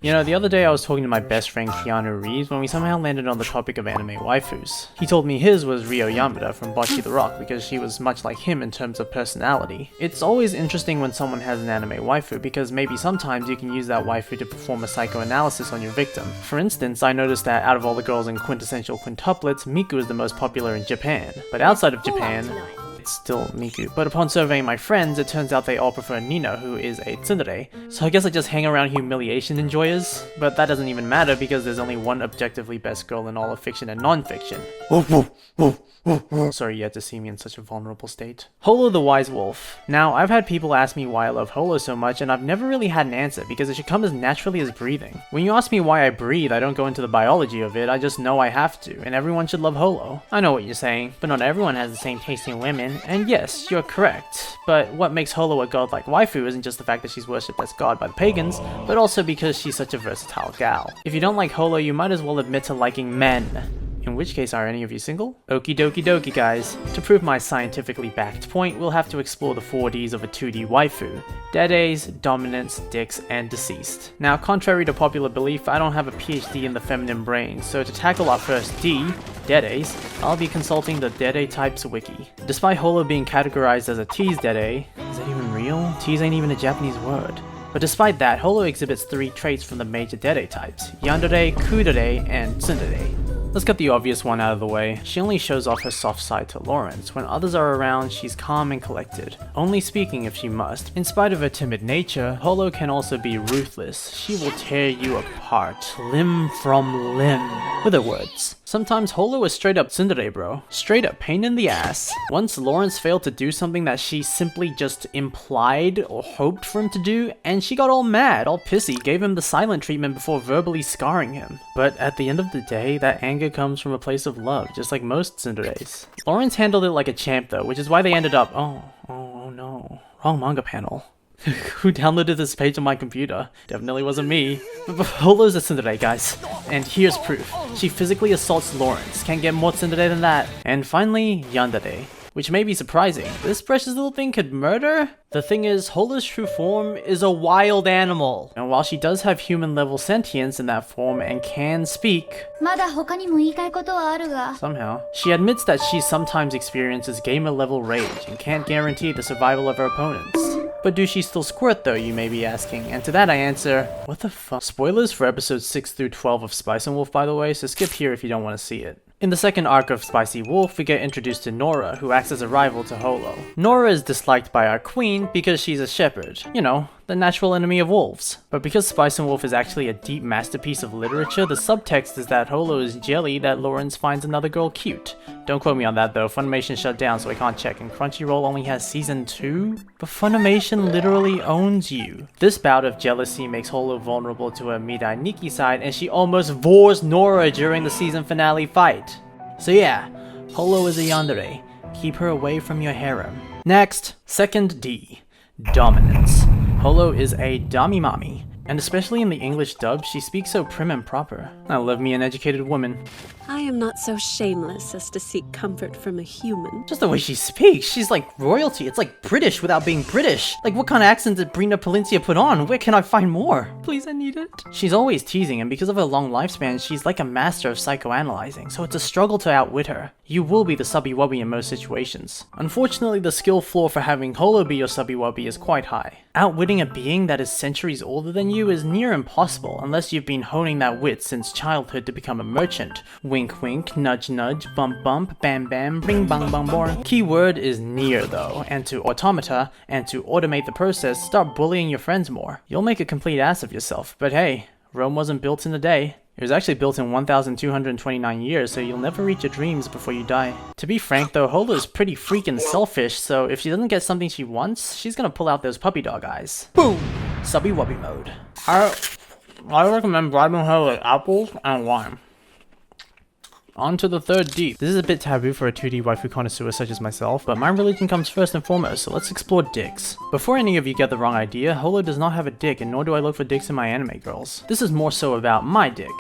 You know, the other day I was talking to my best friend Keanu Rizz when we somehow landed on the topic of anime waifus. He told me his was Ryo Yamada from Bocce the Rock because she was much like him in terms of personality. It's always interesting when someone has an anime waifu because maybe sometimes you can use that waifu to perform a psychoanalysis on your victim. For instance, I noticed that out of all the girls in quintessential quintuplets, Miku is the most popular in Japan. But outside of Japan, it's still Miku. But upon surveying my friends, it turns out they all prefer Nino, who is a tsundere. So I guess I just hang around humiliation enjoyers. But that doesn't even matter because there's only one objectively best girl in all of fiction and non-fiction. Sorry you had to see me in such a vulnerable state. Holo the Wise Wolf. Now, I've had people ask me why I love Holo so much, and I've never really had an answer because it should come as naturally as breathing. When you ask me why I breathe, I don't go into the biology of it, I just know I have to, and everyone should love Holo. I know what you're saying, but not everyone has the same taste in women, and yes, you're correct. But what makes Holo a godlike waifu isn't just the fact that she's worshipped as god by the pagans, but also because she's such a versatile gal. If you don't like Holo, you might as well admit to liking men. In which case, are any of you single? Okie dokie dokie guys. To prove my scientifically backed point, we'll have to explore the 4Ds of a 2D waifu. Deades, dominance, dicks, and deceased. Now, contrary to popular belief, I don't have a PhD in the feminine brain, so to tackle our first D, Deades, I'll be consulting the Dede types wiki. Despite Holo being categorized as a tease Dede, is that even real? Tease ain't even a Japanese word. But despite that, Holo exhibits 3 traits from the major Dede types, Yandere, Kudere, and Tsundere. Let's get the obvious one out of the way. She only shows off her soft side to Lawrence. When others are around, she's calm and collected, only speaking if she must. In spite of her timid nature, Holo can also be ruthless. She will tear you apart, limb from limb, with her words. Sometimes Holo is straight up tsundere, bro. Straight up pain in the ass. Once Lawrence failed to do something that she simply just implied or hoped for him to do, and she got all mad, all pissy, gave him the silent treatment before verbally scarring him. But at the end of the day, that anger comes from a place of love, just like most tsunderes. Lawrence handled it like a champ though, which is why they ended up, oh no, wrong manga panel. Who downloaded this page on my computer? Definitely wasn't me. But Holo's a tsundere, guys. And here's proof. She physically assaults Lawrence. Can't get more tsundere than that. And finally, yandere. Which may be surprising. This precious little thing could murder? The thing is, Holo's true form is a wild animal. And while she does have human level sentience in that form and can speak, somehow, she admits that she sometimes experiences gamer level rage and can't guarantee the survival of her opponents. But do she still squirt though, you may be asking, and to that I answer, what the fuck? Spoilers for episodes 6 through 12 of Spice and Wolf by the way, so skip here if you don't want to see it. In the second arc of Spicy Wolf, we get introduced to Nora, who acts as a rival to Holo. Nora is disliked by our queen because she's a shepherd. You know, the natural enemy of wolves. But because Spice and Wolf is actually a deep masterpiece of literature, the subtext is that Holo is jelly that Lawrence finds another girl cute. Don't quote me on that though, Funimation shut down so I can't check, and Crunchyroll only has season 2? But Funimation literally owns you. This bout of jealousy makes Holo vulnerable to her Midai Nikki side, and she almost vores Nora during the season finale fight. So yeah, Holo is a yandere. Keep her away from your harem. Next, second D, dominance. Holo is a damimami, and especially in the English dub, she speaks so prim and proper. I love me an educated woman. I am not so shameless as to seek comfort from a human. Just the way she speaks, she's like royalty. It's like British without being British. Like what kind of accent did Brina Palencia put on? Where can I find more? Please, I need it. She's always teasing, and because of her long lifespan, she's like a master of psychoanalyzing, so it's a struggle to outwit her. You will be the subby-wubby in most situations. Unfortunately, the skill floor for having Holo be your subby-wubby is quite high. Outwitting a being that is centuries older than you is near impossible unless you've been honing that wit since childhood to become a merchant. Wink wink, nudge nudge, bump bump, bam bam, bring bang bang born. Key word is near though, and to automata, and to automate the process, start bullying your friends more. You'll make a complete ass of yourself, but hey, Rome wasn't built in a day. It was actually built in 1,229 years, so you'll never reach your dreams before you die. To be frank though, Holo is pretty freaking selfish, so if she doesn't get something she wants, she's gonna pull out those puppy dog eyes. Boom! Subby wubby mode. I recommend bribing her with apples and wine. On to the third D. This is a bit taboo for a 2D waifu connoisseur such as myself, but my religion comes first and foremost, so let's explore dicks. Before any of you get the wrong idea, Holo does not have a dick, and nor do I look for dicks in my anime girls. This is more so about my dick.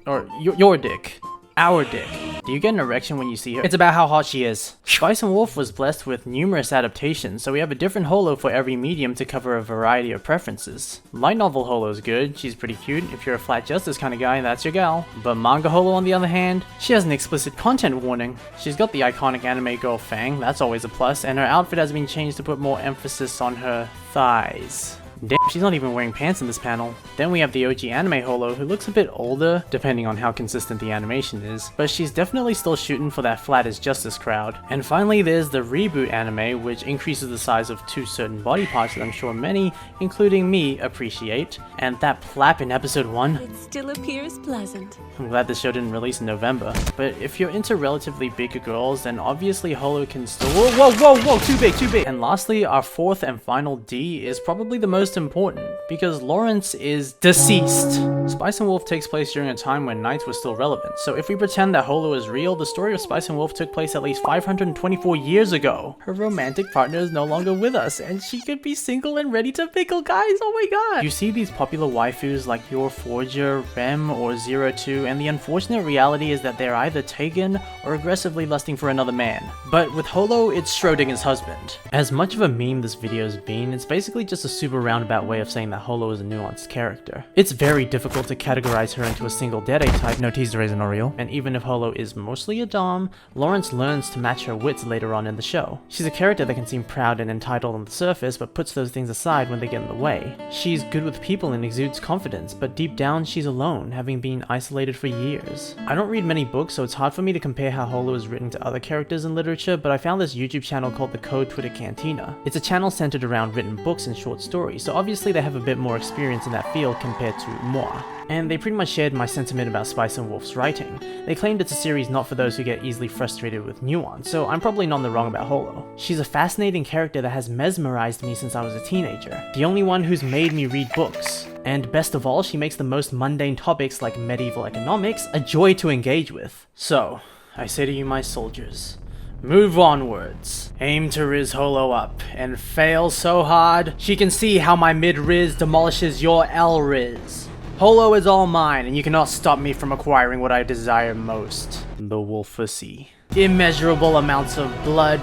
Or your dick. Our dick. Do you get an erection when you see her? It's about how hot she is. Spice and Wolf was blessed with numerous adaptations, so we have a different Holo for every medium to cover a variety of preferences. Light novel Holo is good, she's pretty cute. If you're a flat justice kind of guy, that's your gal. But manga Holo on the other hand, she has an explicit content warning. She's got the iconic anime girl Fang, that's always a plus, and her outfit has been changed to put more emphasis on her thighs. Damn, she's not even wearing pants in this panel. Then we have the OG anime Holo, who looks a bit older, depending on how consistent the animation is, but she's definitely still shooting for that flat as justice crowd. And finally there's the reboot anime, which increases the size of 2 certain body parts that I'm sure many, including me, appreciate. And that plap in episode 1? It still appears pleasant. I'm glad this show didn't release in November. But if you're into relatively bigger girls, then obviously Holo can still— whoa, too big. And lastly, our 4th and final D is probably the most important, because Lawrence is deceased. Spice and Wolf takes place during a time when knights were still relevant, so if we pretend that Holo is real, the story of Spice and Wolf took place at least 524 years ago. Her romantic partner is no longer with us, and she could be single and ready to pickle, guys, oh my god! You see these popular waifus like Your Forger, Rem, or 02, and the unfortunate reality is that they're either taken or aggressively lusting for another man. But with Holo, it's Schrodinger's husband. As much of a meme this video's been, it's basically just a super roundabout way of saying that Holo is a nuanced character. It's very difficult to categorize her into a single Dede type, no teaser is not real, and even if Holo is mostly a dom, Lawrence learns to match her wits later on in the show. She's a character that can seem proud and entitled on the surface, but puts those things aside when they get in the way. She's good with people and exudes confidence, but deep down she's alone, having been isolated for years. I don't read many books, so it's hard for me to compare how Holo is written to other characters in literature, but I found this YouTube channel called the Code Twitter Cantina. It's a channel centered around written books and short stories, so obviously they have a bit more experience in that field compared to moi. And they pretty much shared my sentiment about Spice and Wolf's writing. They claimed it's a series not for those who get easily frustrated with nuance, so I'm probably not in the wrong about Holo. She's a fascinating character that has mesmerized me since I was a teenager, the only one who's made me read books. And best of all, she makes the most mundane topics like medieval economics a joy to engage with. So, I say to you my soldiers, move onwards. Aim to Rizz Holo up, and fail so hard, she can see how my mid-Rizz demolishes your L-Rizz. Holo is all mine, and you cannot stop me from acquiring what I desire most. The Wolfussy. Immeasurable amounts of blood.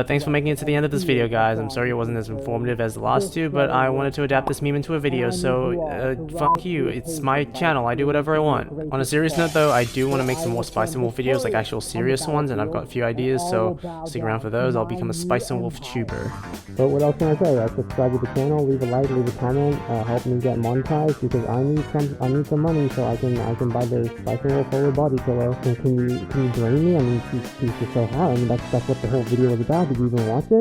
Thanks for making it to the end of this video, guys. I'm sorry it wasn't as informative as the last two, but I wanted to adapt this meme into a video, so fuck you. It's my channel. I do whatever I want. On a serious note, though, I do want to make some more Spice and Wolf videos, like actual serious ones, and I've got a few ideas, so stick around for those. I'll become a Spice and Wolf tuber. But what else can I say? Subscribe to the channel, leave a like, leave a comment, help me get monetized, because I need some money so I can buy the Spice and Wolf Holo body pillow. And can you blame me? I mean, she's just so hot. I mean, that's what the whole video was about. Did you even watch it?